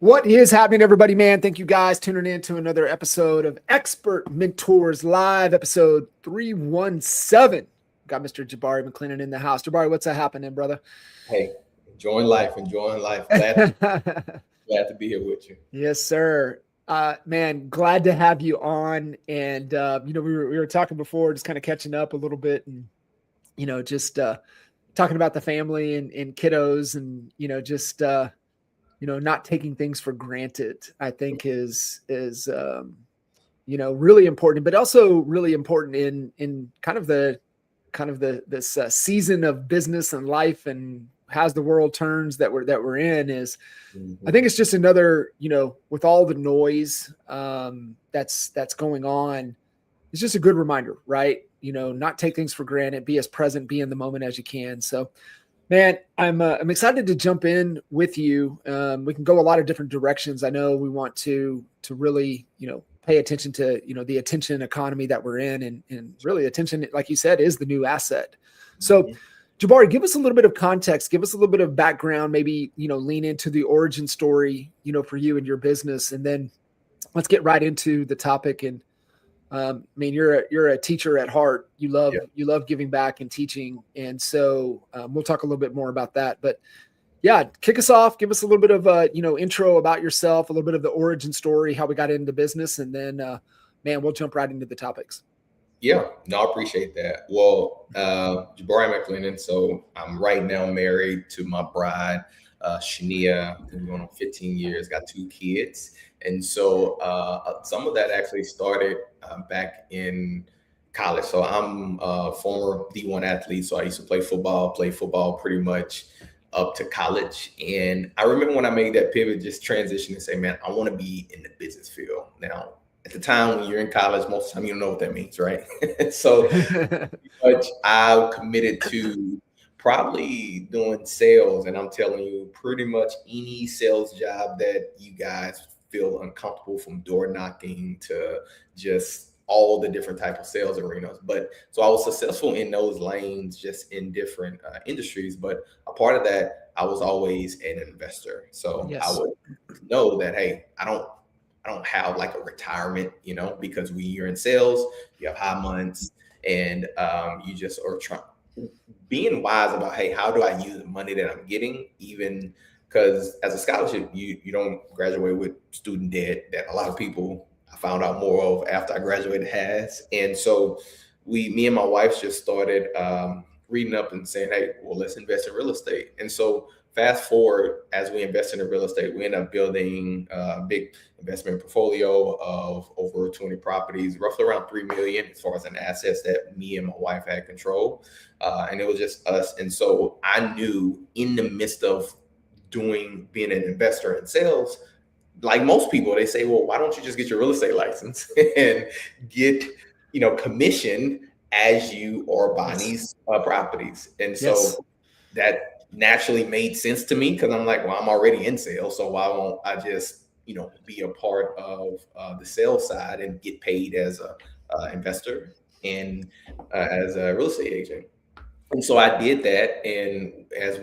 What is happening, everybody, man? Thank you guys tuning in to another episode of Expert Mentors Live, episode 317. Got Mr. Jahbari Maclennan in the house. Jahbari, what's happening, brother? Hey, enjoying life. Glad to be here with you. Yes, sir. Man, glad to have you on. And we were talking before, just kind of catching up a little bit, and just talking about the family and kiddos, and just not taking things for granted, I think is really important, but also really important in this season of business and life and as the world turns that we're in is, I think it's just another, with all the noise that's going on, it's just a good reminder, right? Not take things for granted, be as present, be in the moment as you can. So, man, I'm excited to jump in with you. We can go a lot of different directions. I know we want to really, pay attention to, the attention economy that we're in, and really attention, like you said, is the new asset. So, Jahbari, give us a little bit of context, give us a little bit of background, maybe, lean into the origin story, for you and your business, and then let's get right into the topic. And you're a teacher at heart. You love giving back and teaching. And so we'll talk a little bit more about that, but yeah, kick us off, give us a little bit of intro about yourself, a little bit of the origin story, how we got into business. And then, we'll jump right into the topics. Yeah, no, I appreciate that. Well, Jahbari Maclennan. So I'm right now married to my bride, Shania. Been going on 15 years, got 2 kids. And so some of that actually started back in college. So I'm a former D1 athlete. So I used to play football pretty much up to college. And I remember when I made that pivot, just transition and say, man, I want to be in the business field. Now, at the time when you're in college, most of the time you don't know what that means, right? So but I committed to probably doing sales. And I'm telling you, pretty much any sales job that you guys feel uncomfortable, from door knocking to just all the different type of sales arenas. But so I was successful in those lanes, just in different industries. But a part of that, I was always an investor. So yes. I would know that, hey, I don't have like a retirement, because when you're in sales, you have high months, and you just are trying, being wise about, hey, how do I use the money that I'm getting? Even because as a scholarship, you don't graduate with student debt that a lot of people, I found out more of after I graduated, has. And so me and my wife just started reading up and saying, hey, well, let's invest in real estate. And so fast forward, as we invest in real estate, we end up building a big investment portfolio of over 20 properties, roughly around $3 million as far as an assets that me and my wife had control. And it was just us. And so I knew, in the midst of being an investor in sales, like most people, they say, well, why don't you just get your real estate license and get, commission as you are buying these properties? And so that naturally made sense to me, because I'm like, well, I'm already in sales, so why won't I just, be a part of the sales side and get paid as a investor and as a real estate agent? And so I did that. And as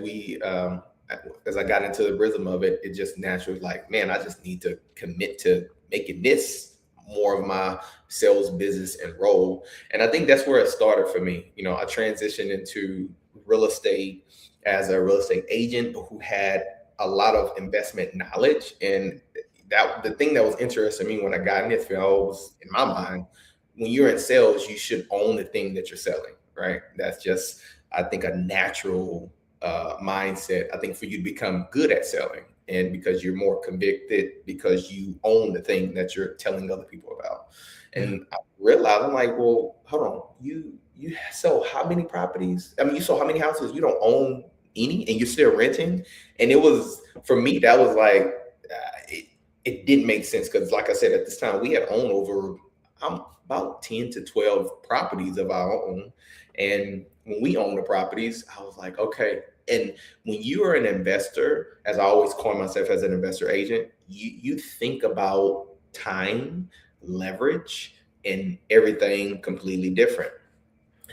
I got into the rhythm of it, it just naturally, like, man, I just need to commit to making this more of my sales business and role. And I think that's where it started for me. I transitioned into real estate as a real estate agent who had a lot of investment knowledge. And that the thing that was interesting to me when I got in this field was, in my mind, when you're in sales, you should own the thing that you're selling, right? That's just, I think, a natural mindset, I think, for you to become good at selling, and because you're more convicted, because you own the thing that you're telling other people about. And I realized, I'm like, well, hold on, you sell how many properties? I mean, you sell how many houses? You don't own any, and you're still renting. And it was, for me, that was like, it didn't make sense, because, like I said, at this time we had owned over about 10 to 12 properties of our own. And when we own the properties, I was like, okay. And when you are an investor, as I always coin myself as an investor agent, you think about time, leverage, and everything completely different.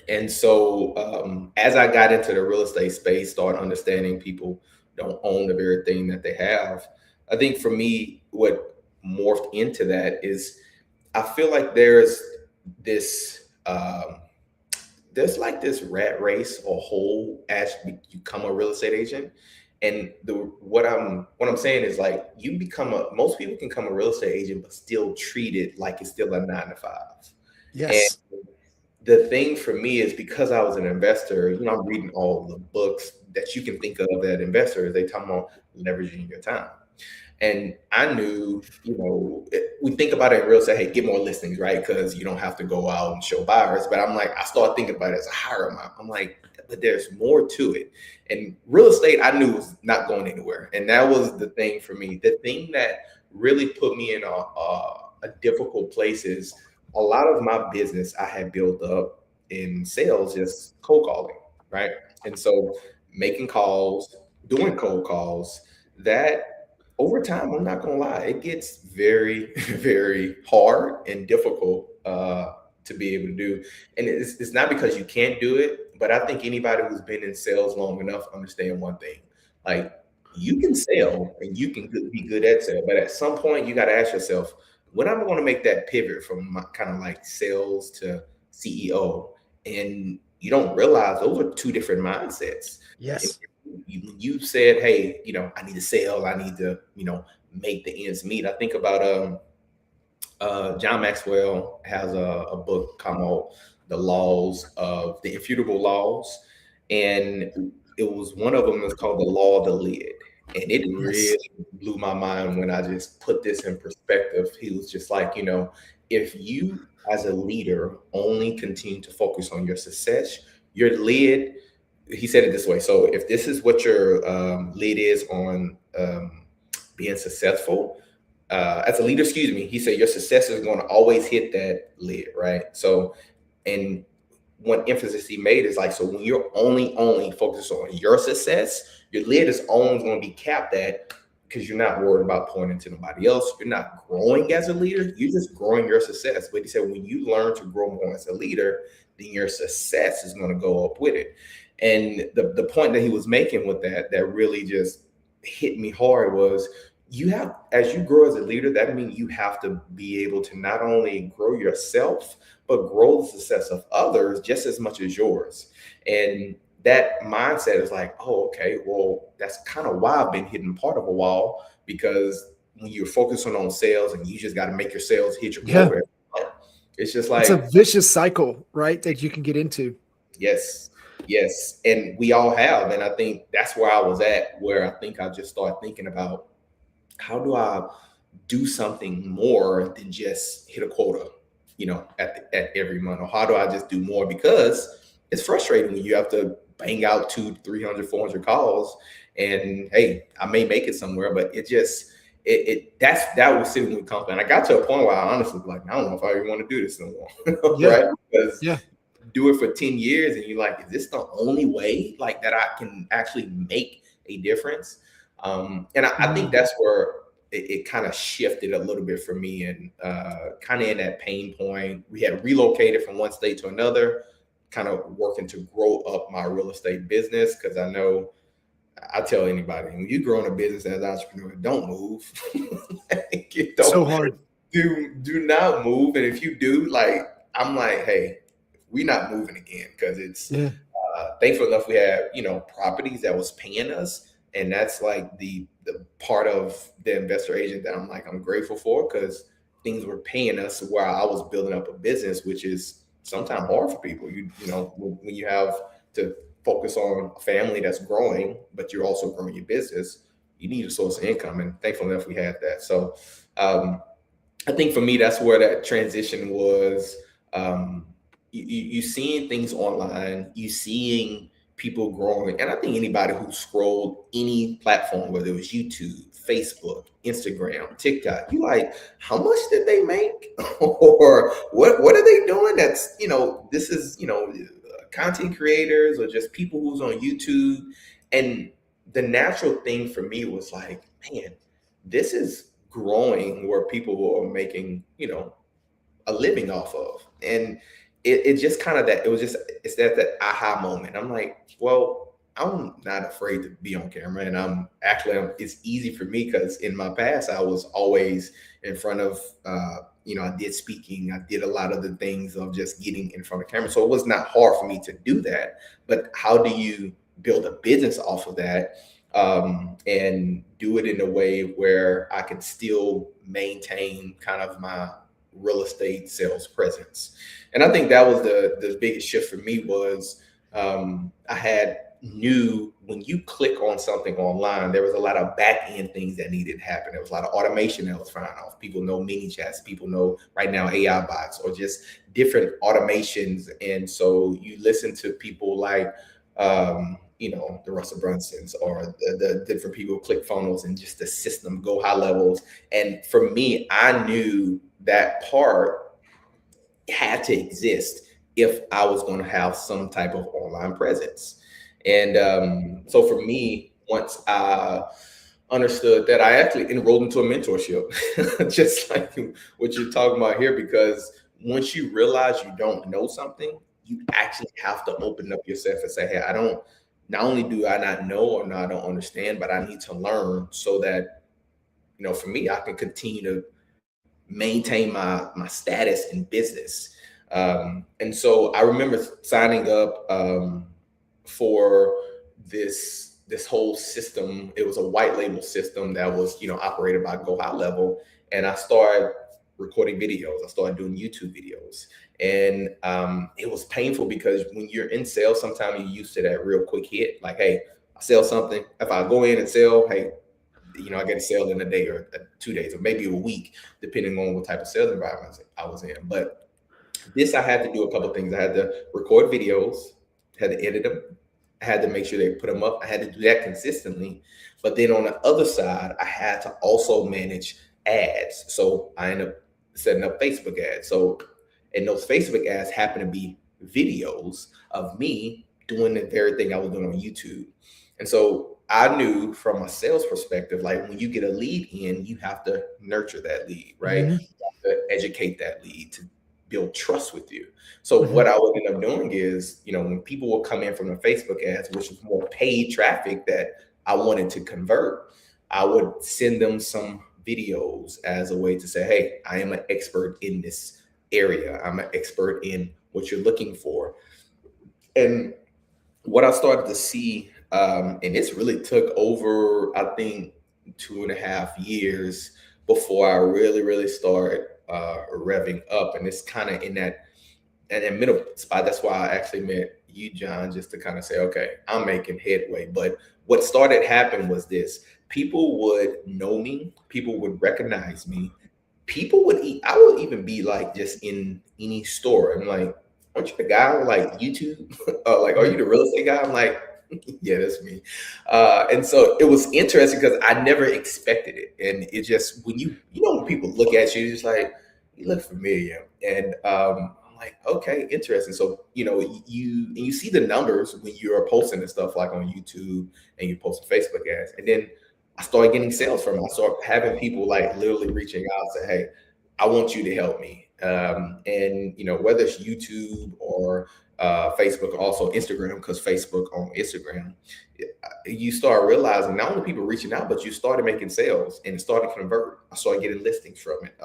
And so as I got into the real estate space, started understanding people don't own the very thing that they have, I think for me, what morphed into that is I feel like there's like this rat race or hole as you become a real estate agent. And what I'm saying is like most people can become a real estate agent but still treat it like it's still a 9 to 5. And Yes. the thing for me is because I was an investor, I'm reading all the books that you can think of that investors, they talk about leveraging your time. And I knew, we think about it in real estate, hey, get more listings, right? Because you don't have to go out and show buyers. But I'm like, I started thinking about it as a higher amount. I'm like, but there's more to it. And real estate, I knew was not going anywhere. And that was the thing for me. The thing that really put me in a difficult place is a lot of my business I had built up in sales, just cold calling, right? And so making calls, doing cold calls, that over time, I'm not gonna lie, it gets very, very hard and difficult to be able to do. And it's not because you can't do it, but I think anybody who's been in sales long enough understand one thing: like you can sell and you can be good at sales, but at some point you got to ask yourself, when am I going to make that pivot from my kind of like sales to CEO? And you don't realize those are two different mindsets. Yes. You said, hey, I need to sell, I need to, make the ends meet. I think about John Maxwell has a book called The Infutable Laws. And it was one of them is called The Law of the Lid. And it really blew my mind when I just put this in perspective. He was just like, if you as a leader only continue to focus on your success, your lid, he said it this way. So if this is what your lid is on being successful, as a leader, excuse me, he said your success is going to always hit that lid, right? So, and one emphasis he made is like, so when you're only focused on your success, your lid is always going to be capped at, because you're not worried about pointing to nobody else. You're not growing as a leader. You're just growing your success. But he said, when you learn to grow more as a leader, then your success is going to go up with it. And the point that he was making with that really just hit me hard was, as you grow as a leader, that means you have to be able to not only grow yourself, but grow the success of others just as much as yours. And that mindset is like, oh, okay, well, that's kind of why I've been hitting part of a wall, because when you're focusing on sales and you just got to make your sales hit your quota, it's just like, it's a vicious cycle, right? That you can get into. Yes. And we all have. And I think that's where I was at, where I think I just started thinking about, how do I do something more than just hit a quota, at every month? Or how do I just do more? Because it's frustrating when you have to bang out 200, 300, 400 calls, and hey, I may make it somewhere, but that was sitting with comfort. And I got to a point where I honestly was like, I don't know if I even want to do this no more. Right? Because do it for 10 years and you're like, is this the only way like that I can actually make a difference? And I think that's where it kind of shifted a little bit for me, and kind of in that pain point. We had relocated from one state to another, kind of working to grow up my real estate business, because I tell anybody, when you grow in a business as an entrepreneur, don't move. So hard. Do not move. And if you do, I'm like, hey, we're not moving again, because it's thankful enough we have properties that was paying us. And that's like the part of the investor agent that I'm grateful for, because things were paying us while I was building up a business, which is sometimes hard for people. When you have to focus on a family that's growing, but you're also growing your business, you need a source of income. And thankful enough we had that. So I think for me, that's where that transition was. You seeing things online, you seeing people growing. And I think anybody who scrolled any platform, whether it was YouTube, Facebook, Instagram, TikTok, you like, how much did they make? Or what are they doing? That's, this is, content creators or just people who's on YouTube. And the natural thing for me was like, man, this is growing where people are making, a living off of. And it just kind of it's that aha moment. I'm like, well, I'm not afraid to be on camera, and it's easy for me because in my past I was always in front of I did speaking, I did a lot of the things of just getting in front of camera, so it was not hard for me to do that. But how do you build a business off of that, and do it in a way where I can still maintain kind of my real estate sales presence? And I think that was the biggest shift for me was I had knew when you click on something online, there was a lot of back end things that needed to happen. There was a lot of automation that was firing off. People know mini chats, people know right now AI bots or just different automations. And so you listen to people like, the Russell Brunsons or the different people, click funnels, and just the system go high levels. And for me, I knew that part had to exist if I was going to have some type of online presence. And so for me, once I understood that, I actually enrolled into a mentorship, just like what you're talking about here, because once you realize you don't know something, you actually have to open up yourself and say, hey, not only do I not know or I don't understand, but I need to learn so that, for me, I can continue to maintain my status in business. And so I remember signing up for this whole system. It was a white label system that was operated by Go High Level, and I started recording videos. I started doing YouTube videos, and it was painful because when you're in sales, sometimes you're used to that real quick hit. Like, hey, I sell something. If I go in and sell, hey, I get a sale in a day or 2 days or maybe a week, depending on what type of sales environment I was in. But this, I had to do a couple of things. I had to record videos, had to edit them, I had to make sure they put them up. I had to do that consistently. But then on the other side, I had to also manage ads. So I ended up setting up Facebook ads. So, and those Facebook ads happen to be videos of me doing the very thing I was doing on YouTube. And so I knew from a sales perspective, like when you get a lead in, you have to nurture that lead, right? Mm-hmm. You have to educate that lead to build trust with you. So what I would end up doing is, when people will come in from the Facebook ads, which is more paid traffic that I wanted to convert, I would send them some videos as a way to say, hey, I am an expert in this area. I'm an expert in what you're looking for. And what I started to see, and this really took over, I think, 2.5 years before I really started revving up. And it's kind of in that middle spot. That's why I actually met you, John, just to kind of say, okay, I'm making headway. But what started happening was this: people would know me, people would recognize me, I would even be like just in any store. I'm like, aren't you the guy with like YouTube? Like, are you the real estate guy? I'm like, yeah, that's me. And so it was interesting because I never expected it. And it just, when people look at you, it's like, you look familiar. And I'm like, okay, interesting. So, you see the numbers when you're posting and stuff like on YouTube and you post Facebook ads. And then I started getting sales from it. I started having people like literally reaching out and say, hey, I want you to help me. And whether it's YouTube or Facebook, also Instagram, because Facebook on Instagram, you start realizing not only people reaching out, but you started making sales and it started to convert. I started getting listings from it.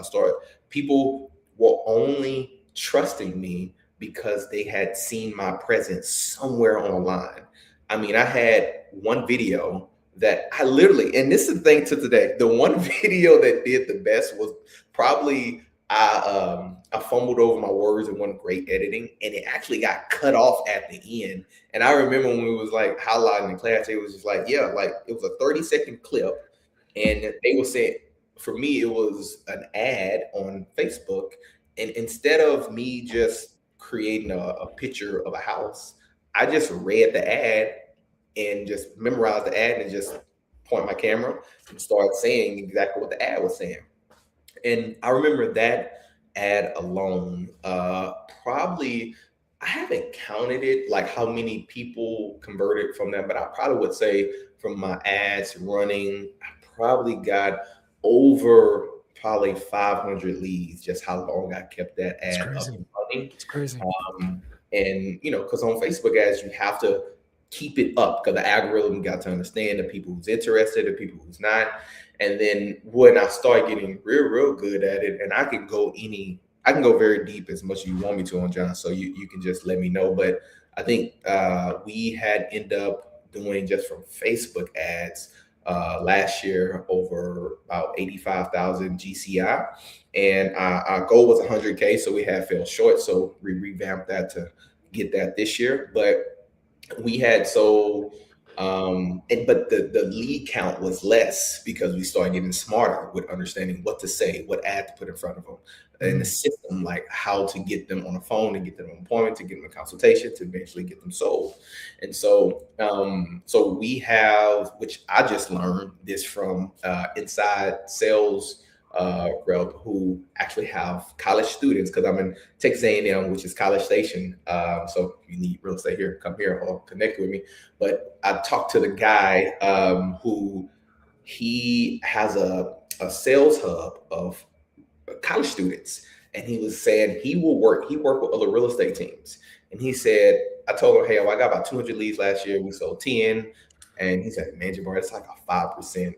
People were only trusting me because they had seen my presence somewhere online. I mean, I had one video that I literally, and this is the thing to today, the one video that did the best was probably I fumbled over my words and wasn't great editing, and it actually got cut off at the end. And I remember when we was like highlighting in class, it was just like, yeah, like it was a 30-second clip, and they were saying, for me, it was an ad on Facebook, and instead of me just creating a picture of a house, I just read the ad and just memorize the ad and just point my camera and start saying exactly what the ad was saying. And I remember that ad alone, probably, I haven't counted it, like how many people converted from that, but I probably would say from my ads running, I probably got over probably 500 leads, just how long I kept that ad up and running. It's crazy. And because on Facebook ads, you have to keep it up, because the algorithm got to understand the people who's interested, the people who's not. And then when I start getting real good at it, and I can go very deep as much as you want me to on John, so you can just let me know. But I think we had end up doing, just from Facebook ads, last year, over about 85,000 GCI, and our goal was 100K, so we had fell short, so we revamped that to get that this year. But we had but the lead count was less, because we started getting smarter with understanding what to say, what ad to put in front of them, and the system, like how to get them on the phone, and get them an appointment, to get them a consultation, to eventually get them sold. And so we have, which I just learned this from inside sales rep, who actually have college students, because I'm in Texas A&M, which is College Station. So if you need real estate here, come here or connect with me. But I talked to the guy who he has a sales hub of college students, and he was saying he worked with other real estate teams. And he said, I told him, hey, I got about 200 leads last year. We sold 10. And he said, man, Jahbari, it's like a 5%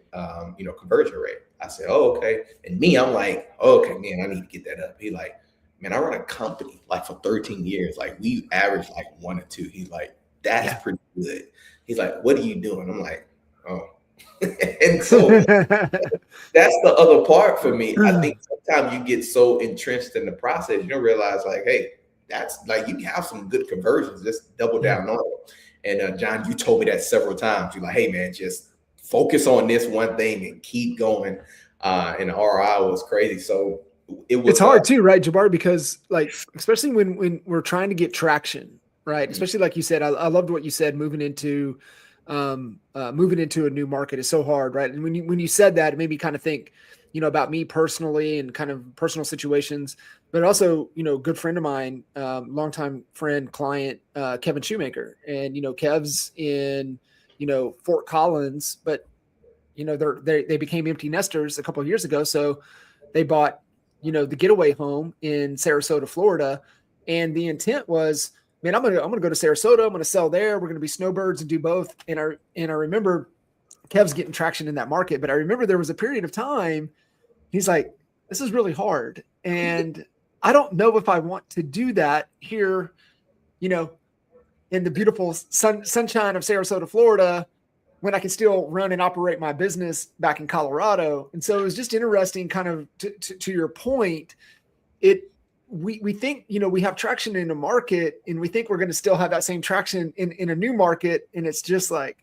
conversion rate. I said, oh, okay. And me, I'm like, oh, okay, man, I need to get that up. He like, man, I run a company like for 13 years. Like, we average like 1 or 2. He's like, that's pretty good. He's like, what are you doing? I'm like, oh. And so that's the other part for me. I think sometimes you get so entrenched in the process, you don't realize, like, hey, that's like, you can have some good conversions, just double down on it. And John, you told me that several times. You're like, hey, man, just focus on this one thing and keep going. And the ROI was crazy. So it's hard too, right, Jahbari? Because, like, especially when we're trying to get traction, right? Mm-hmm. Especially like you said, I loved what you said, moving into a new market is so hard, right? And when you said that, it made me kind of think, about me personally and kind of personal situations, but also, good friend of mine, longtime friend, client, Kevin Shoemaker. And, Kev's in, Fort Collins, but, they became empty nesters a couple of years ago. So they bought, the getaway home in Sarasota, Florida. And the intent was, man, I'm gonna go to Sarasota. I'm gonna sell there. We're gonna be snowbirds and do both. And I remember Kev's getting traction in that market, but I remember there was a period of time he's like, this is really hard, and I don't know if I want to do that here, in the beautiful sunshine of Sarasota, Florida, when I can still run and operate my business back in Colorado. And so it was just interesting, kind of to your point. We think, we have traction in a market, and we think we're going to still have that same traction in a new market. And it's just like,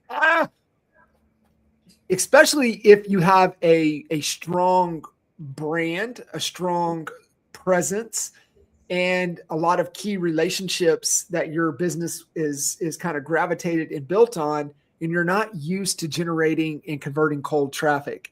especially if you have a strong brand, a strong presence, and a lot of key relationships that your business is kind of gravitated and built on, and you're not used to generating and converting cold traffic.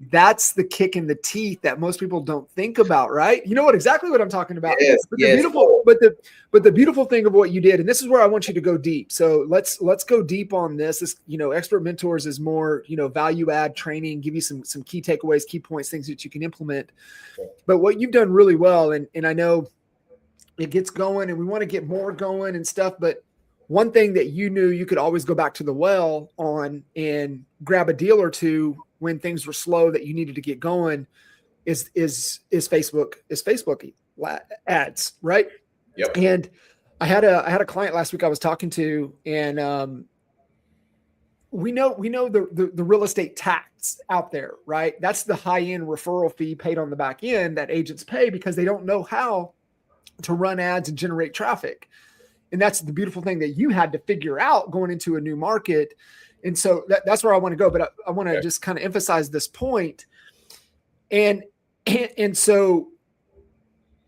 That's the kick in the teeth that most people don't think about, right? You know exactly what I'm talking about. Yes, but the beautiful thing of what you did, and this is where I want you to go deep. So let's go deep on this. This, Expert Mentors is more, value add training, give you some key takeaways, key points, things that you can implement. But what you've done really well, and I know it gets going, and we want to get more going and stuff, but one thing that you knew you could always go back to the well on and grab a deal or two when things were slow that you needed to get going is Facebook ads, right? Yep. And I had a client last week I was talking to, and we know the real estate tax out there, right? That's the high end referral fee paid on the back end that agents pay because they don't know how to run ads and generate traffic. And that's the beautiful thing that you had to figure out going into a new market. And so that's where I want to go, but I want to just kind of emphasize this point. And so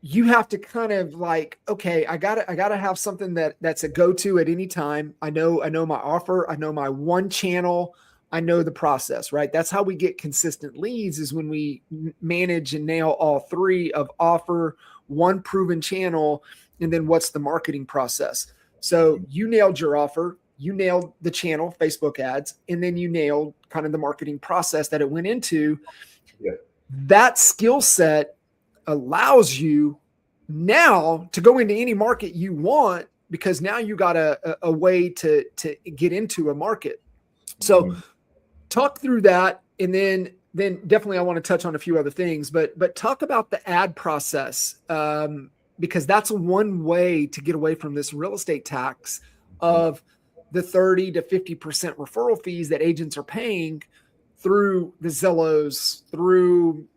you have to kind of like, okay, I gotta have something that's a go-to at any time. I know my offer, I know my one channel, I know the process, right? That's how we get consistent leads, is when we manage and nail all three of offer, one proven channel, and then what's the marketing process. So you nailed your offer, you nailed the channel, Facebook ads, and then you nailed kind of the marketing process that it went into. Yeah. That skill set allows you now to go into any market you want because now you got a way to get into a market. So talk through that, and then definitely I want to touch on a few other things, but talk about the ad process, because that's one way to get away from this real estate tax of the 30 to 50% referral fees that agents are paying through the Zillows, through,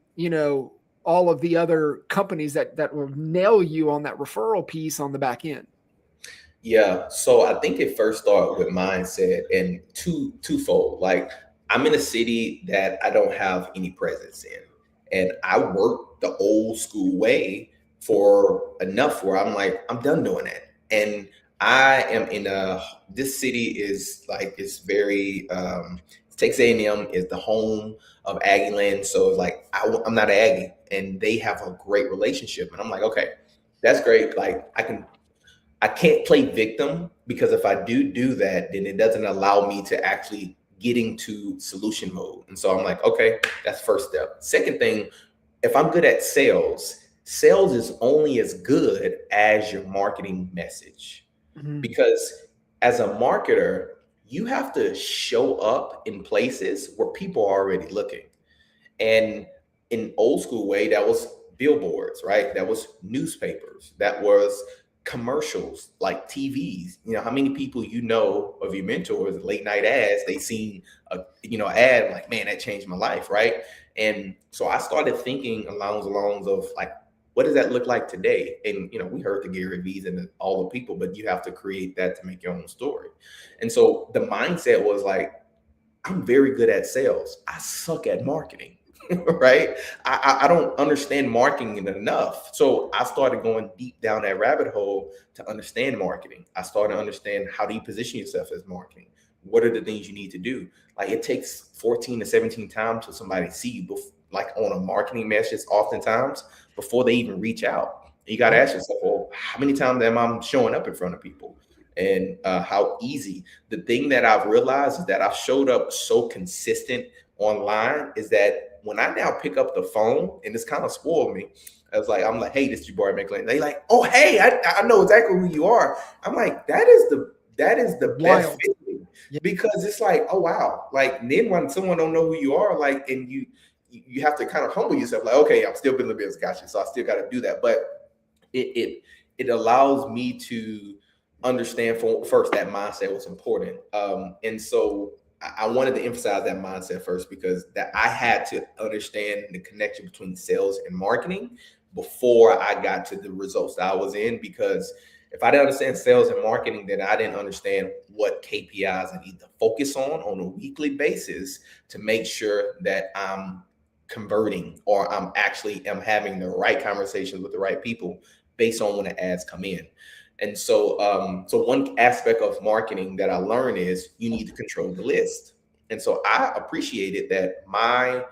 all of the other companies that will nail you on that referral piece on the back end. Yeah. So I think it first started with mindset and twofold. Like, I'm in a city that I don't have any presence in. And I work the old school way for enough where I'm like, I'm done doing that. And I am this city is like, it's very, Texas A&M is the home of Aggie land. So it's like, I'm not an Aggie, and they have a great relationship. And I'm like, okay, that's great. Like, I can't play victim, because if I do that, then it doesn't allow me to actually get into solution mode. And so I'm like, okay, that's first step. Second thing, if I'm good at sales is only as good as your marketing message. Because as a marketer, you have to show up in places where people are already looking. And in old school way, that was billboards, right? That was newspapers. That was commercials, like TVs. How many people of your mentors, late night ads, they seen a ad, like, man, that changed my life, right? And so I started thinking along the lines of, like, what does that look like today? And we heard the Gary V's and all the people, but you have to create that to make your own story. And so the mindset was like, I'm very good at sales, I suck at marketing. Right? I don't understand marketing enough. So I started going deep down that rabbit hole to understand marketing. I started to understand, how do you position yourself as marketing? What are the things you need to do? Like, it takes 14 to 17 times for somebody to see you, like on a marketing message, oftentimes before they even reach out. You got to ask yourself, well, how many times am I showing up in front of people? And how easy. The thing that I've realized is that I've showed up so consistent online is that when I now pick up the phone, and it's kind of spoiled me, I'm like, hey, this is Jahbari Maclennan. They like, oh, hey, I know exactly who you are. I'm like, that is the best feeling, because it's like, oh wow, like, then when someone don't know who you are, like, and you have to kind of humble yourself, like, okay, I'm still building the business, gotcha, so I still got to do that, but it allows me to understand, first, that mindset was important, and so I wanted to emphasize that mindset first, because that I had to understand the connection between sales and marketing before I got to the results that I was in. Because if I didn't understand sales and marketing, then I didn't understand what KPIs I need to focus on a weekly basis to make sure that I'm converting, or I'm having the right conversations with the right people based on when the ads come in. And so, one aspect of marketing that I learned is you need to control the list. And so I appreciated that my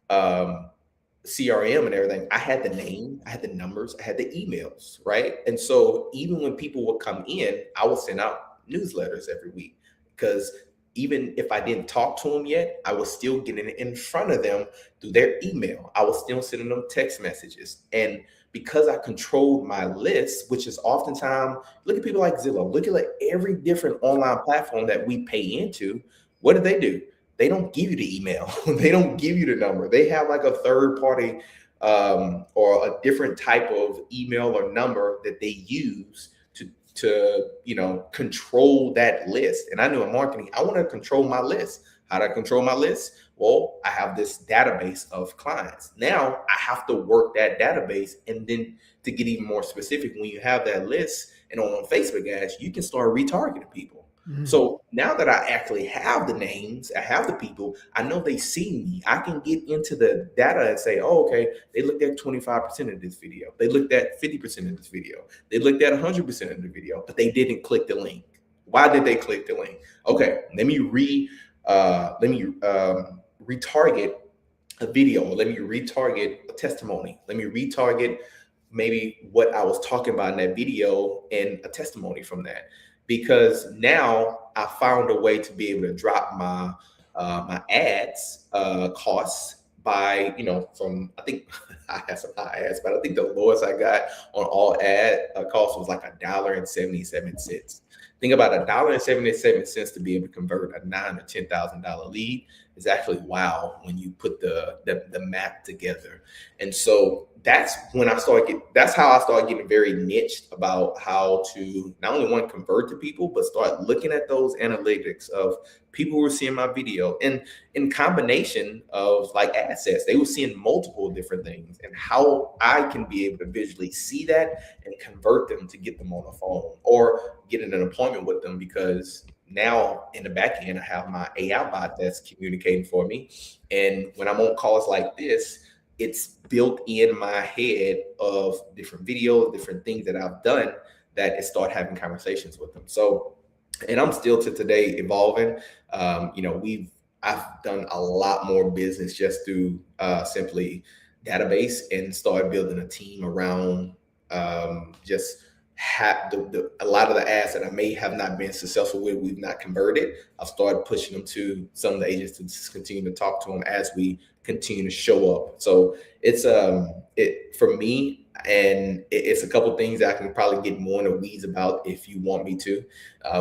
CRM and everything, I had the name, I had the numbers, I had the emails, right? And so even when people would come in, I would send out newsletters every week, because even if I didn't talk to them yet, I was still getting in front of them through their email. I was still sending them text messages. And because I controlled my list, which is oftentimes, look at people like Zillow, look at like every different online platform that we pay into. What do? They don't give you the email. They don't give you the number. They have like a third party or a different type of email or number that they use to control that list. And I knew in marketing, I want to control my list. How do I control my list? Well, I have this database of clients. Now I have to work that database. And then to get even more specific, when you have that list and on Facebook ads, you can start retargeting people. So now that I actually have the names, I have the people, I know they see me. I can get into the data and say, oh, okay, they looked at 25% of this video. They looked at 50% of this video. They looked at 100% of the video, but they didn't click the link. Why did they click the link? Okay, let me retarget a video, or let me retarget a testimony. Let me retarget maybe what I was talking about in that video and a testimony from that. Because now I found a way to be able to drop my my ads costs by, from, I think I had some high ads, but I think the lowest I got on all ad cost was like $1.77. Think about $1.77 to be able to convert a $9,000 or $10,000 lead is actually wow when you put the math together. And so that's how I started getting very niched about how to not only want to convert to people, but start looking at those analytics of people who were seeing my video and in combination of like assets. They were seeing multiple different things and how I can be able to visually see that and convert them to get them on the phone or get in an appointment with them, because now in the back end, I have my AI bot that's communicating for me. And when I'm on calls like this, it's built in my head of different videos, different things that I've done, that it start having conversations with them. So, and I'm still to today evolving. I've done a lot more business just through simply database and started building a team around just have a lot of the ads that I may have not been successful with, we've not converted. I've started pushing them to some of the agents to just continue to talk to them as we continue to show up. So it's for me, and it's a couple things that I can probably get more in the weeds about if you want me to,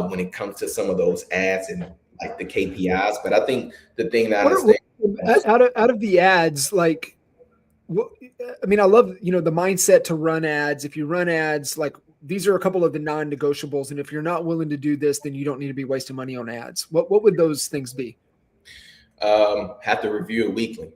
when it comes to some of those ads and like the KPIs. But I think the thing that I understand out of the ads, like, I mean, I love, the mindset to run ads. If you run ads, like, these are a couple of the non-negotiables. And if you're not willing to do this, then you don't need to be wasting money on ads. What would those things be? Have to review it weekly.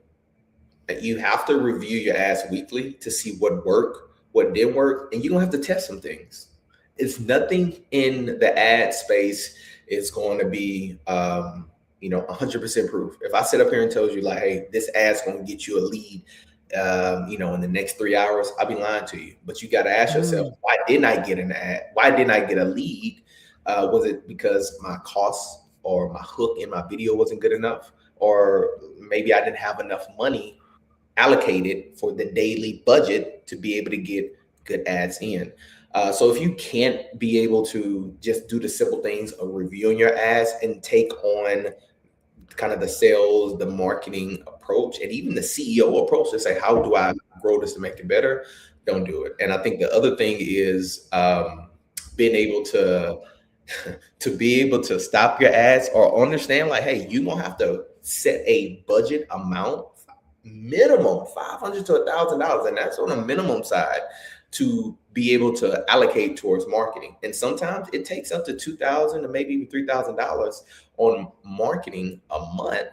You have to review your ads weekly to see what worked, what didn't work, and you don't have to test some things. It's nothing in the ad space is going to be 100% proof. If I sit up here and tell you like, hey, this ad's going to get you a lead, in the next 3 hours, I'll be lying to you. But you got to ask yourself, why didn't I get an ad? Why didn't I get a lead? Was it because my cost or my hook in my video wasn't good enough? Or maybe I didn't have enough money allocated for the daily budget to be able to get good ads in. So if you can't be able to just do the simple things of reviewing your ads and take on kind of the sales, the marketing approach, and even the CEO approach to say, how do I grow this to make it better? Don't do it. And I think the other thing is being able to be able to stop your ads or understand like, hey, you don't have to set a budget amount, minimum $500 to $1,000, and that's on the minimum side to be able to allocate towards marketing. And sometimes it takes up to $2,000 to maybe even $3,000 on marketing a month.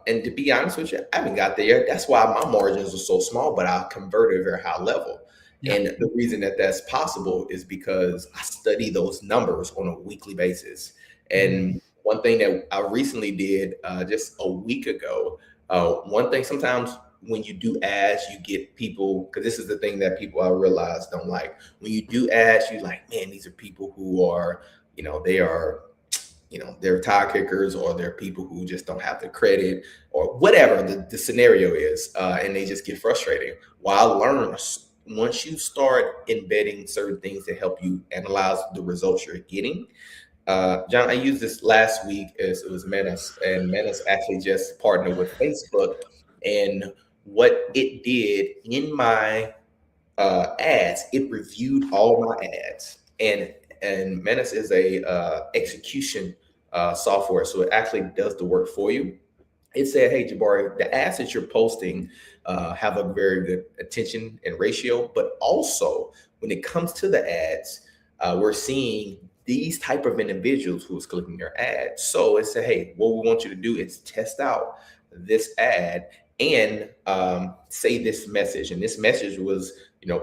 And to be honest with you, I haven't got there. That's why my margins are so small, but I convert at a very high level. Yeah. And the reason that that's possible is because I study those numbers on a weekly basis. And one thing that I recently did just a week ago, one thing sometimes when you do ads, you get people, because this is the thing that people I realize don't like. When you do ads, you're like, man, these are people who are, they're tire kickers, or they're people who just don't have the credit or whatever the scenario is. And they just get frustrated. Well, I learned once you start embedding certain things to help you analyze the results you're getting. John, I used this last week. It was Menace, and Menace actually just partnered with Facebook. And what it did in my ads, it reviewed all my ads. And Menace is a execution software, so it actually does the work for you. It said, hey, Jahbari, the ads that you're posting have a very good attention and ratio, but also when it comes to the ads, we're seeing these type of individuals who's clicking your ad. So it said, hey, what we want you to do is test out this ad and say this message. And this message was,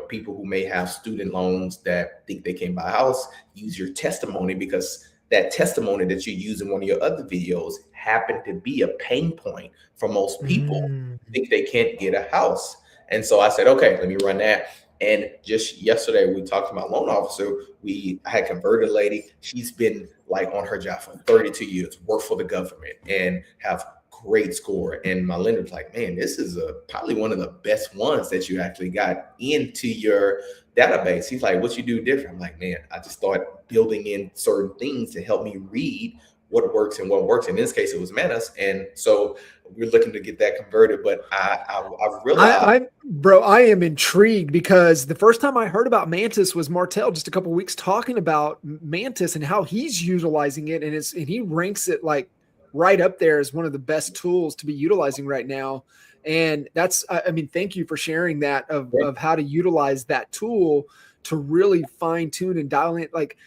people who may have student loans that think they can buy a house, use your testimony, because that testimony that you use in one of your other videos happened to be a pain point for most people who think they can't get a house. And so I said, okay, let me run that. And just yesterday, we talked to my loan officer. I had converted a lady. She's been like on her job for 32 years, worked for the government, and have great score. And my lender's like, man, this is probably one of the best ones that you actually got into your database. He's like, what you do different? I'm like, man, I just started building in certain things to help me read what works and what works. In this case, it was Manus, and so we're looking to get that converted. But I realized, I am intrigued because the first time I heard about Mantis was Martell just a couple of weeks talking about Mantis and how he's utilizing it, and he ranks it like right up there as one of the best tools to be utilizing right now. And that's, I mean, thank you for sharing that of how to utilize that tool to really fine tune and dial in. Like,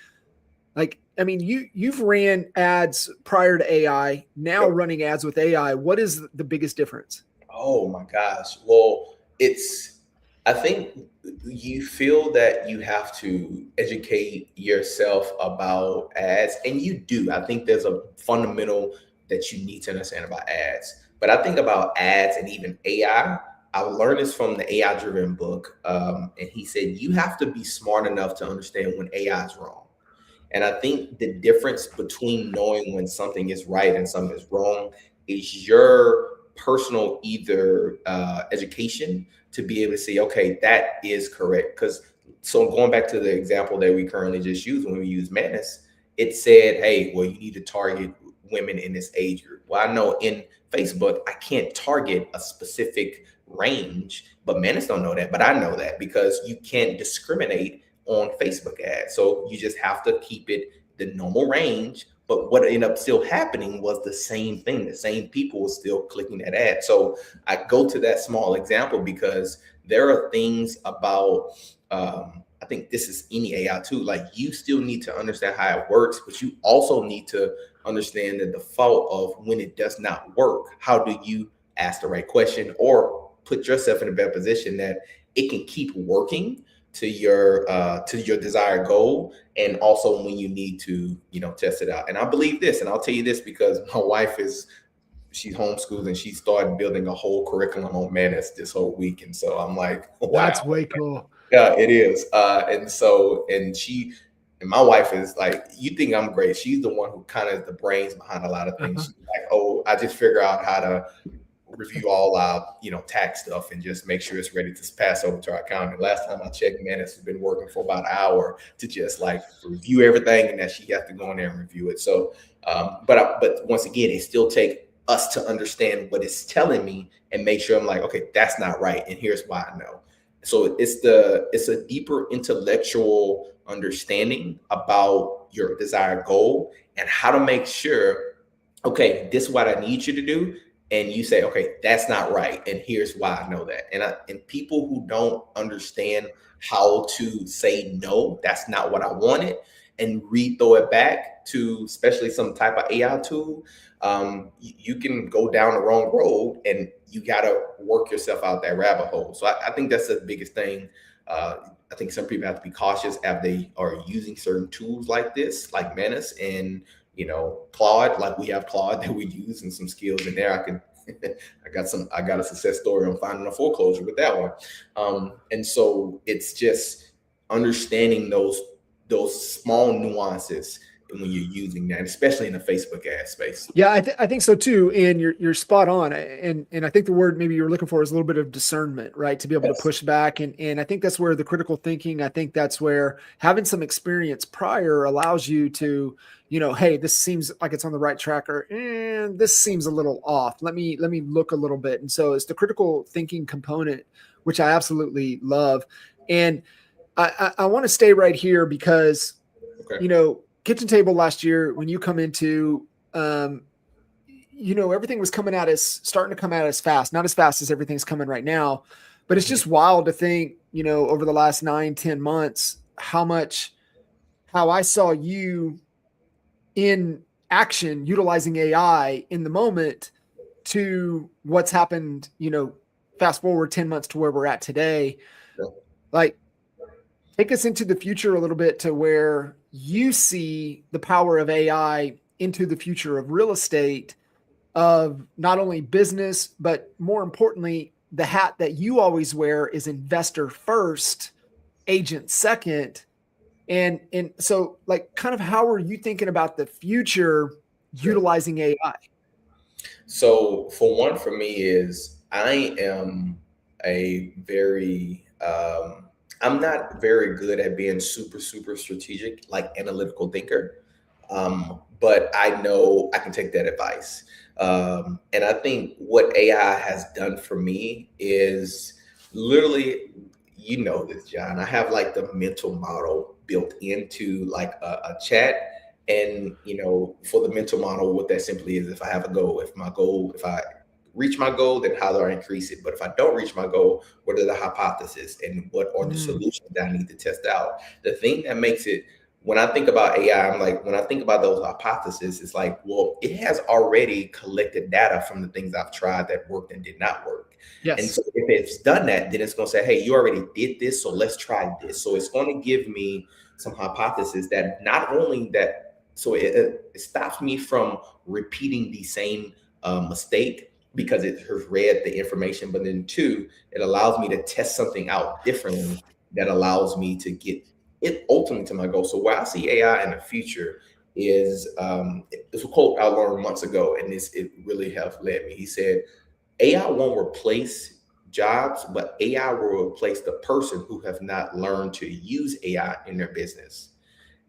I mean, you've ran ads prior to AI, now running ads with AI. What is the biggest difference? oh my gosh, well, I think you feel that you have to educate yourself about ads, and you do. I think there's a fundamental that you need to understand about ads. But I think about ads and even AI. I learned this from the AI driven book. And he said, you have to be smart enough to understand when AI is wrong. And I think the difference between knowing when something is right and something is wrong is your personal either education to be able to say, okay, that is correct. Because so going back to the example that we currently just used when we use Madness, it said, hey, well, you need to target women in this age group. Well, I know in Facebook, I can't target a specific range, but Madness don't know that. But I know that because you can't discriminate on Facebook ads. So you just have to keep it the normal range. But what ended up still happening was the same thing. The same people were still clicking that ad. So I go to that small example because there are things about, I think this is any AI too, like you still need to understand how it works, but you also need to understand the default of when it does not work. How do you ask the right question or put yourself in a better position that it can keep working to your desired goal, and also when you need to test it out. And I believe this, and I'll tell you this because my wife she's homeschooled and she started building a whole curriculum on Manus this whole week, and so I'm like, wow, that's way cool. Yeah, it is. And my wife is like, you think I'm great. She's the one who kind of is the brains behind a lot of things. She's like, oh, I just figure out how to review all our tax stuff and just make sure it's ready to pass over to our accountant. Last time I checked, man, it's been working for about an hour to just like review everything, and then she has to go in there and review it. So but once again, it still take us to understand what it's telling me and make sure I'm like, okay, that's not right, and here's why I know. So it's a deeper intellectual understanding about your desired goal and how to make sure, okay, this is what I need you to do. And you say, okay, that's not right, and here's why I know that. And people who don't understand how to say no, that's not what I wanted, and throw it back to especially some type of AI tool, you can go down the wrong road, and you got to work yourself out that rabbit hole. So I think that's the biggest thing. I think some people have to be cautious as they are using certain tools like this, like Manus and Claude. Like we have Claude that we use and some skills in there. I got a success story on finding a foreclosure with that one. And so it's just understanding those small nuances when you're using that, especially in the Facebook ad space. Yeah, I think so too. And you're spot on. And I think the word maybe you're looking for is a little bit of discernment, right? To be able to push back. And I think that's where the critical thinking, I think that's where having some experience prior allows you to, hey, this seems like it's on the right track, or this seems a little off. Let me look a little bit. And so it's the critical thinking component, which I absolutely love. And I want to stay right here because, kitchen table last year, when you come into, everything was starting to come out as fast, not as fast as everything's coming right now, but it's just wild to think, over the last 9-10 months, how I saw you in action, utilizing AI in the moment to what's happened, fast forward 10 months to where we're at today. Like, take us into the future a little bit to where you see the power of AI into the future of real estate, of not only business, but more importantly, the hat that you always wear is investor first, agent second. And so like, kind of how are you thinking about the future utilizing AI? So for me is I am a very, I'm not very good at being super, super strategic, like analytical thinker. But I know I can take that advice. And I think what AI has done for me is literally, you know this, John. I have like the mental model built into like a chat. And, for the mental model, what that simply is, if I have a goal, if I reach my goal, then how do I increase it? But if I don't reach my goal, what are the hypotheses and what are the solutions that I need to test out? The thing that makes it, when I think about AI, I'm like, when I think about those hypotheses, it's like, well, it has already collected data from the things I've tried that worked and did not work. And Yes. so if it's done that, then it's going to say, hey, you already did this, so let's try this. So it's going to give me some hypothesis that not only that, so it stops me from repeating the same mistake because it has read the information, but then two, it allows me to test something out differently that allows me to get it ultimately to my goal. So where I see AI in the future is it's a quote I learned months ago, and it really have led me. He said, AI won't replace jobs, but AI will replace the person who have not learned to use AI in their business.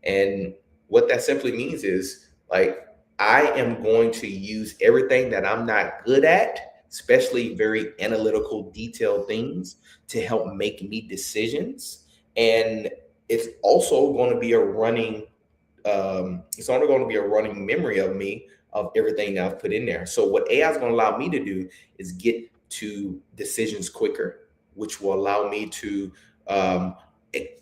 And what that simply means is like, I am going to use everything that I'm not good at, especially very analytical, detailed things, to help make me decisions. And it's also going to be it's only going to be a running memory of me of everything that I've put in there. So what AI is going to allow me to do is get to decisions quicker, which will allow me to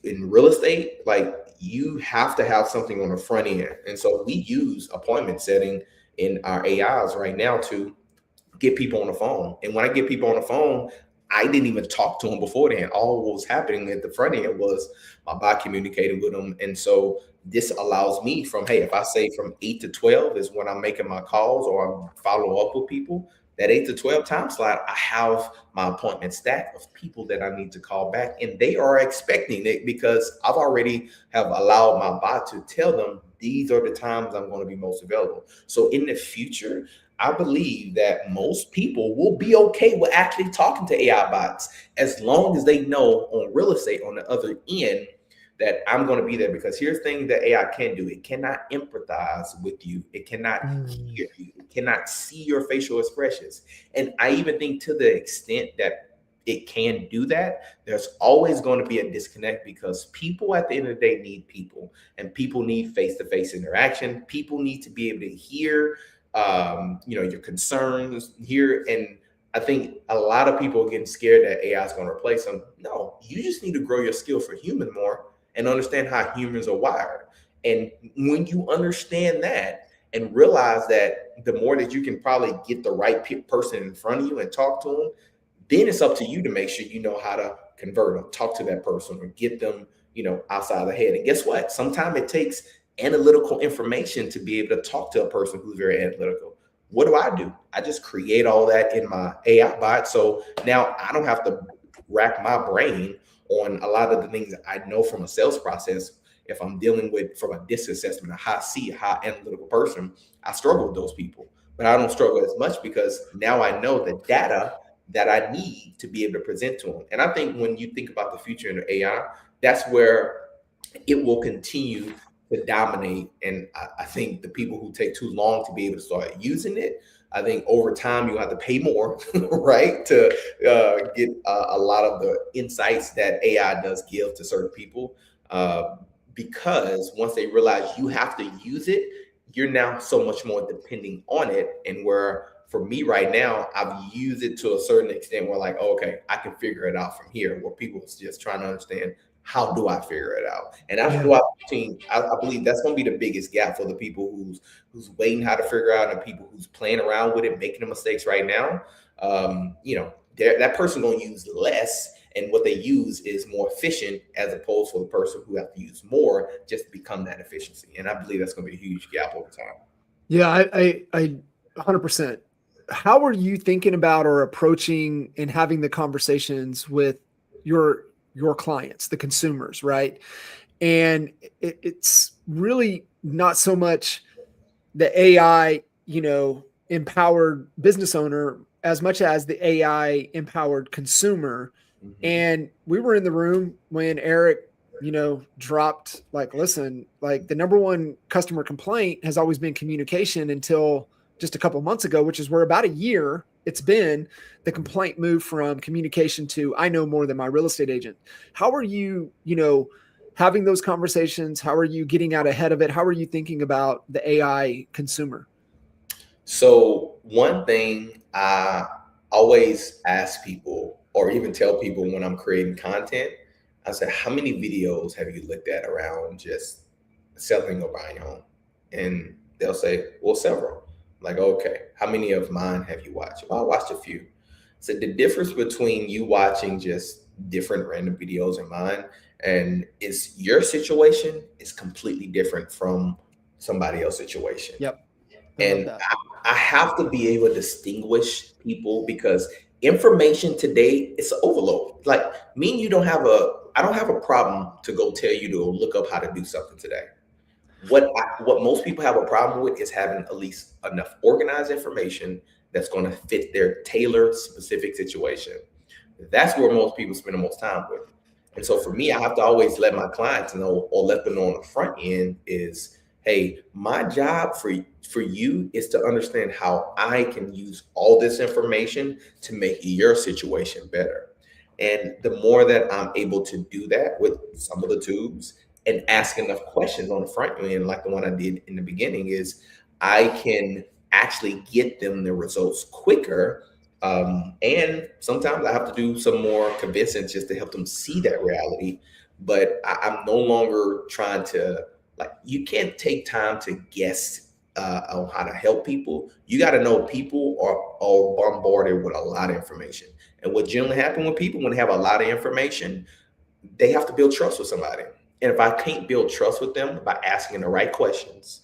in real estate, like you have to have something on the front end. And so we use appointment setting in our AIs right now to get people on the phone. And when I get people on the phone, I didn't even talk to them beforehand. All what was happening at the front end was my bot communicating with them. And so this allows me from, hey, if I say from 8 to 12 is when I'm making my calls or I'm following up with people, that 8 to 12 time slot, I have my appointment stack of people that I need to call back. And they are expecting it because I've already have allowed my bot to tell them these are the times I'm going to be most available. So in the future, I believe that most people will be okay with actually talking to AI bots as long as they know on real estate on the other end that I'm going to be there. Because here's the thing that AI can do: it cannot empathize with you, it cannot hear you, it cannot see your facial expressions. And I even think to the extent that it can do that, there's always going to be a disconnect because people at the end of the day need people, and people need face-to-face interaction. People need to be able to hear your concerns here. And I think a lot of people are getting scared that AI is going to replace them. No, you just need to grow your skill for human more and understand how humans are wired. And when you understand that and realize that the more that you can probably get the right person in front of you and talk to them, then it's up to you to make sure you know how to convert them, talk to that person, or get them, outside the head. And guess what? Sometimes it takes analytical information to be able to talk to a person who's very analytical. What do? I just create all that in my AI bot. So now I don't have to rack my brain on a lot of the things that I know from a sales process. If I'm dealing with, from a DISC assessment, a high analytical person, I struggle with those people. But I don't struggle as much because now I know the data that I need to be able to present to them. And I think when you think about the future in AI, that's where it will continue to dominate. And I think the people who take too long to be able to start using it, I think over time you have to pay more, right, to get a lot of the insights that AI does give to certain people. Because once they realize you have to use it, you're now so much more depending on it. And where for me right now, I've used it to a certain extent where like, oh, okay, I can figure it out from here. Where people is just trying to understand, how do I figure it out? And that's Yeah. why I believe that's going to be the biggest gap for the people who's waiting how to figure out, and people who's playing around with it, making the mistakes right now. That person going to use less, and what they use is more efficient, as opposed to the person who have to use more just to become that efficiency. And I believe that's going to be a huge gap over time. Yeah, I 100%. How are you thinking about or approaching and having the conversations with your clients, the consumers, right? And it's really not so much the AI, empowered business owner as much as the AI empowered consumer. Mm-hmm. And we were in the room when Eric dropped, like, listen, like the number one customer complaint has always been communication until just a couple of months ago, which is where about a year it's been, the complaint moved from communication to I know more than my real estate agent. How are you, having those conversations? How are you getting out ahead of it? How are you thinking about the AI consumer? So one thing I always ask people, or even tell people when I'm creating content, I said, how many videos have you looked at around just selling or buying a home? And they'll say, well, several. I'm like, okay, how many of mine have you watched? Well, I watched a few. So the difference between you watching just different random videos in mine and is your situation is completely different from somebody else's situation. Yep. And I have to be able to distinguish people because information today is overload. Like me and you I don't have a problem to go tell you to look up how to do something today. What most people have a problem with is having at least enough organized information that's going to fit their tailored specific situation. That's where most people spend the most time with. And so for me, I have to always let my clients know or let them know on the front end is, hey, my job for you is to understand how I can use all this information to make your situation better. And the more that I'm able to do that with some of the tubes and ask enough questions on the front end, like the one I did in the beginning, is I can actually get them the results quicker. And sometimes I have to do some more convincing just to help them see that reality. But I'm no longer trying to, like, you can't take time to guess on how to help people. You got to know people are bombarded with a lot of information. And what generally happens with people when they have a lot of information, they have to build trust with somebody. And if I can't build trust with them by asking the right questions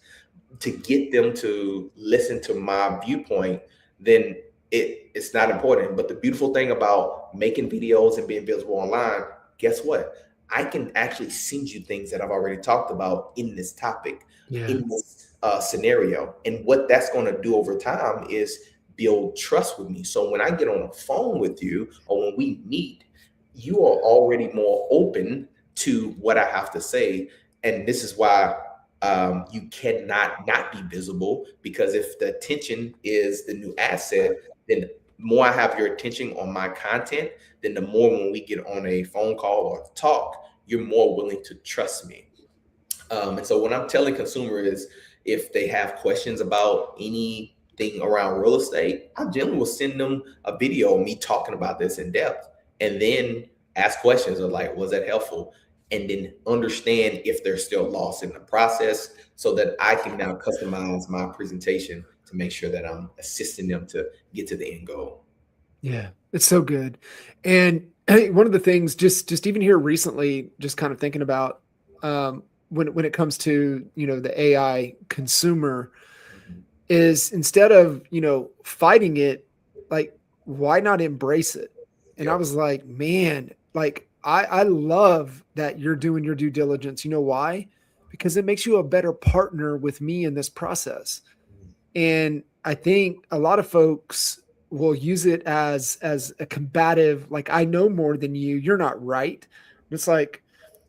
to get them to listen to my viewpoint, then it's not important. But the beautiful thing about making videos and being visible online, guess what? I can actually send you things that I've already talked about in this topic, in this scenario. And what that's going to do over time is build trust with me. So when I get on the phone with you or when we meet, you are already more open to what I have to say. And this is why you cannot not be visible, because if the attention is the new asset, then the more I have your attention on my content, then the more when we get on a phone call or talk, you're more willing to trust me. And so when I'm telling consumers, if they have questions about anything around real estate, I generally will send them a video of me talking about this in depth and then ask questions of like, was that helpful? And then understand if they're still lost in the process so that I can now customize my presentation to make sure that I'm assisting them to get to the end goal. Yeah, it's so good. And hey, one of the things just even here recently, just kind of thinking about when it comes to, the AI consumer is instead of, fighting it, like, why not embrace it? And I was like, man, like, I love that you're doing your due diligence. You know why? Because it makes you a better partner with me in this process. And I think a lot of folks will use it as a combative, like, I know more than you. You're not right. It's like,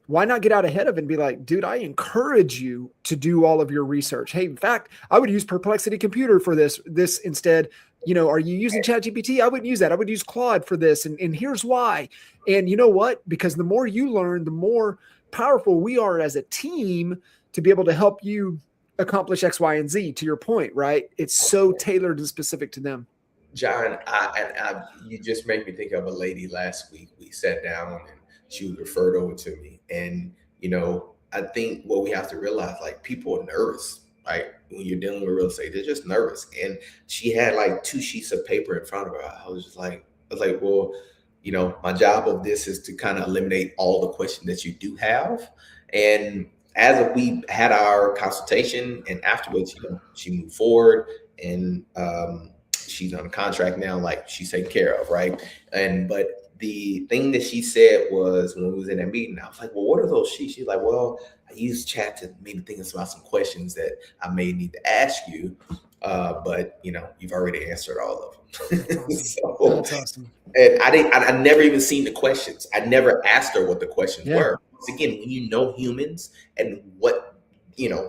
why not get out ahead of it and be like, dude, I encourage you to do all of your research. Hey, in fact, I would use Perplexity Computer for this instead. Are you using ChatGPT? I wouldn't use that. I would use Claude for this. And here's why. And you know what? Because the more you learn, the more powerful we are as a team to be able to help you accomplish X, Y, and Z, to your point, right? It's so tailored and specific to them. John, you just made me think of a lady last week. We sat down and she was referred over to me. And, I think what we have to realize, like, people are nervous, right? When you're dealing with real estate, they're just nervous. And she had like 2 sheets of paper in front of her. I was like, well, my job of this is to kind of eliminate all the questions that you do have. And as we had our consultation and afterwards, she moved forward and she's on a contract now, like she's taken care of, right? But the thing that she said was when we was in that meeting, I was like, well, what are those sheets? She's like, well, I used chat to maybe think about some questions that I may need to ask you. But you've already answered all of them. That's awesome. That's awesome. And I never even seen the questions. I never asked her what the questions were. again, when you know humans and what,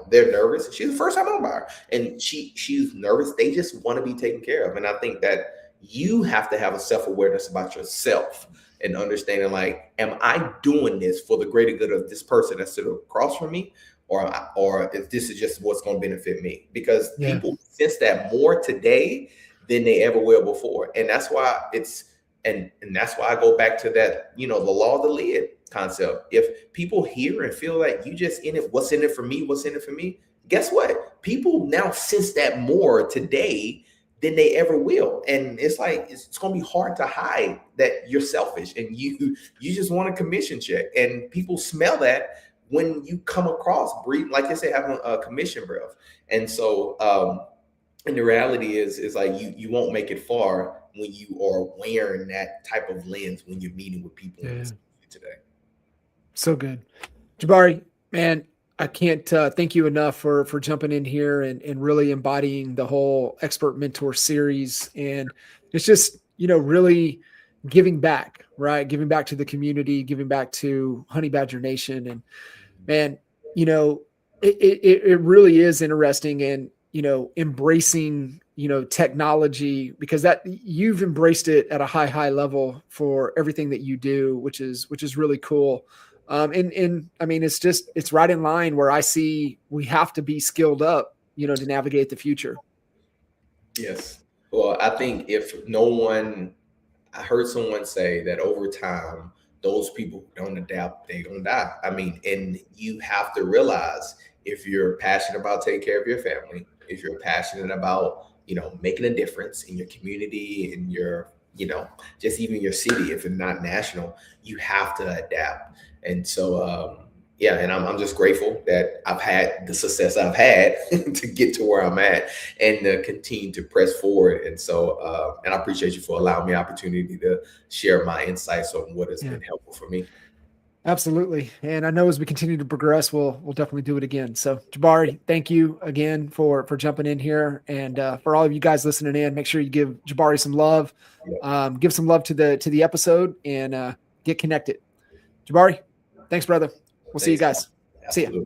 they're nervous. She's a first time home buyer and she's nervous. They just want to be taken care of. And I think that you have to have a self-awareness about yourself and understanding, like, am I doing this for the greater good of this person that's sitting across from me? Or if this is just what's going to benefit me, because people sense that more today than they ever will before. And that's why and that's why I go back to that, the law of the lid concept. If people hear and feel like you just in it, what's in it for me? What's in it for me? Guess what? People now sense that more today than they ever will. And it's like, it's going to be hard to hide that you're selfish and you just want a commission check. And people smell that when you come across like I said, having a commission breath. And so, and the reality is like, you won't make it far when you are wearing that type of lens when you're meeting with people today. So good. Jahbari, man, I can't thank you enough for jumping in here and really embodying the whole Expert Mentor series. And it's just, really giving back, right? Giving back to the community, giving back to Honey Badger Nation. And man, it really is interesting and, embracing, technology, because that you've embraced it at a high level for everything that you do, which is really cool. And I mean, it's right in line where I see we have to be skilled up, to navigate the future. Yes. Well, I think I heard someone say that over time, those people who don't adapt, they're going to die. I mean, and you have to realize, if you're passionate about taking care of your family, if you're passionate about, making a difference in your community and your, just even your city, if it's not national, you have to adapt. And so, and I'm just grateful that I've had the success I've had to get to where I'm at and continue to press forward. And so, and I appreciate you for allowing me the opportunity to share my insights on what has been helpful for me. Absolutely. And I know as we continue to progress, we'll definitely do it again. So Jahbari, thank you again for jumping in here. And for all of you guys listening in, make sure you give Jahbari some love, give some love to the episode, and get connected. Jahbari, thanks, brother. We'll see you guys. Absolutely. See ya.